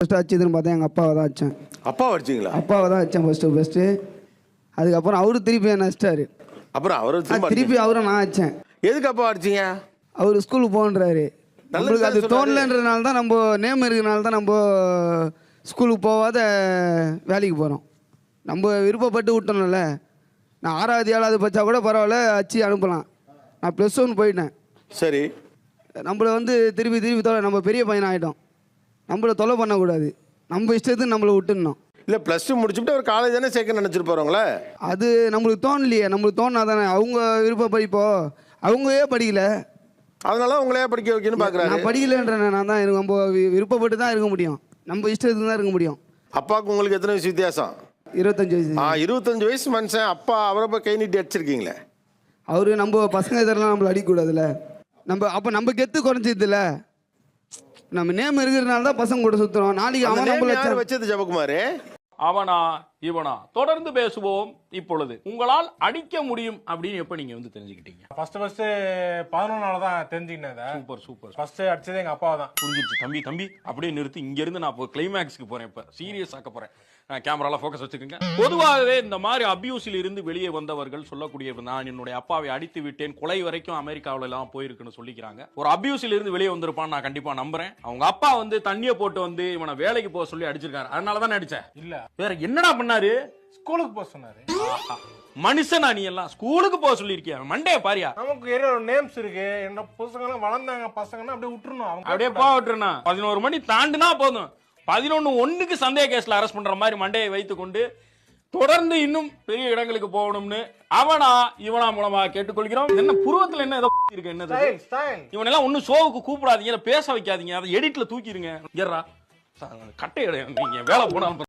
First அடிச்சதுன்னு பார்த்தா எங்கள் அப்பாவை தான் அடித்தேன். அப்பாவை அடிச்சிங்களா? அப்பாவை தான் அடித்தேன் ஃபஸ்ட்டு. அதுக்கப்புறம் அவரு திருப்பி என்ன அடிச்சிட்டாரு. அப்புறம் அவரு திருப்பி அவரும் நான் அடித்தேன். எதுக்கு அப்பா அடிச்சிங்க? அவர் ஸ்கூலுக்கு போகன்றாரு. நம்மளுக்கு அது தோணலன்றதுனால தான், நம்ம நேம் இருக்கிறனால தான் நம்ம ஸ்கூலுக்கு போகாத வேலைக்கு போகிறோம். நம்ம விருப்பப்பட்டு விட்டோம்ல. நான் 6வது 7வது படித்தா கூட பரவாயில்ல, அடிச்சு அனுப்பலாம். நான் +1 போயிட்டேன். சரி, நம்மளை திருப்பி நம்ம பெரிய பையன் ஆகிட்டோம். நம்மளை தொலை பண்ணக்கூடாது. நம்ம இஷ்டத்துக்கு நம்மளை விட்டுடணும். இல்லை +2 முடிச்சுட்டு அவர் காலேஜ் தானே சேர்க்க நினச்சிருப்பாருங்களே. அது நம்மளுக்கு தோணலையே. நம்மளுக்கு தோணா தானே. அவங்க விருப்ப படிப்போ அவங்களே படிக்கல, அதனால உங்களே படிக்க வைக்கணும்னு பார்க்குறாரு. நான் படிக்கலன்றேன். நான் தான் நம்ம விருப்பப்பட்டு தான் இருக்க முடியும். நம்ம இஷ்டத்துக்கு தான் இருக்க முடியும். அப்பாவுக்கு உங்களுக்கு எத்தனை வயசு வித்தியாசம்? 25 வயசு. 25 வயசு மனுஷன் அப்பா அவரை போய் கை நீட்டி அடிச்சிருக்கீங்களே. அவரு நம்ம பசங்க இதெல்லாம் நம்மளை அடிக்கக்கூடாதுல்ல. நம்ம கெத்து குறைஞ்சதில்ல. நம்ம நேம் இருக்கிறதுனால தான் பசங்க கூட சுற்றுறோம். நாளைக்கு அவன் நம்மள வச்சது ஜெபக்குமார். அவனா இவனா தொடர்ந்து பேசுவோம். இப்பொழுது உங்களால் அடிக்க முடியும் அப்படின்னு எப்ப நீங்க தெரிஞ்சுக்கிட்டீங்க? ஃபர்ஸ்ட் 11 தான் தெரிஞ்சுக்கினேன். சூப்பர். ஃபர்ஸ்ட் அடிச்சது எங்க அப்பா தான். புரிஞ்சிருச்சு தம்பி அப்படியே நிறுத்தி. இங்க இருந்து நான் இப்போ கிளைமேக்ஸ்க்கு போறேன். இப்ப சீரியஸ் ஆக்க போறேன். கேமரால ஃபோக்கஸ் வச்சுக்கோங்க. பொதுவாகவே இந்த மாதிரி அபியூஸில் இருந்து வெளியே வந்தவர்கள் சொல்லக்கூடிய, நான் என்னுடைய அப்பாவை அடித்து விட்டேன், கொலை வரைக்கும் அமெரிக்காவில எல்லாம் போயிருக்குன்னு சொல்லிக்கிறாங்க. ஒரு அபியூஸில் இருந்து வெளியே வந்திருப்பான்னு நான் கண்டிப்பா நம்புறேன். அவங்க அப்பா தண்ணியை போட்டு இவனை வேலைக்கு போக சொல்லி அடிச்சிருக்காரு. அதனால தான் அடிச்சேன். இல்ல வேற என்னடா பண்ணாரு? ஸ்கூலுக்கு போக சொன்னாரு. மனுஷனா நீ எல்லாம் ஸ்கூலுக்கு போக சொல்லிருக்கியா? மண்டைய பாரியா. நமக்கு ஒரு நேம்ஸ் இருக்கு. என்ன பசங்க வளர்ந்தாங்க, பசங்கன்னா அப்படியே விட்டுறணும். அப்படியே போக விட்டுறணும். 11 மணி தாண்டுனா போதும். 11:01க்கு சந்தேக கேஸ்ல அரெஸ்ட் பண்ற மாதிரி மண்டையை வைத்துக் கொண்டு தொடர்ந்து இன்னும் பெரிய இடங்களுக்கு போகணும்னு அவனா இவனா மூலமா கேட்டுக்கொள்கிறோம். என்ன புருவத்துல என்ன ஏதோ இருக்கு? என்ன இவன் எல்லாம் ஒன்னும் ஷோவுக்கு கூப்பிடாதீங்க, பேச வைக்காதீங்க, அதை எடிட்ல தூக்கிடுங்க. ஏறா கட்டை நீங்க வேலை போனாலும்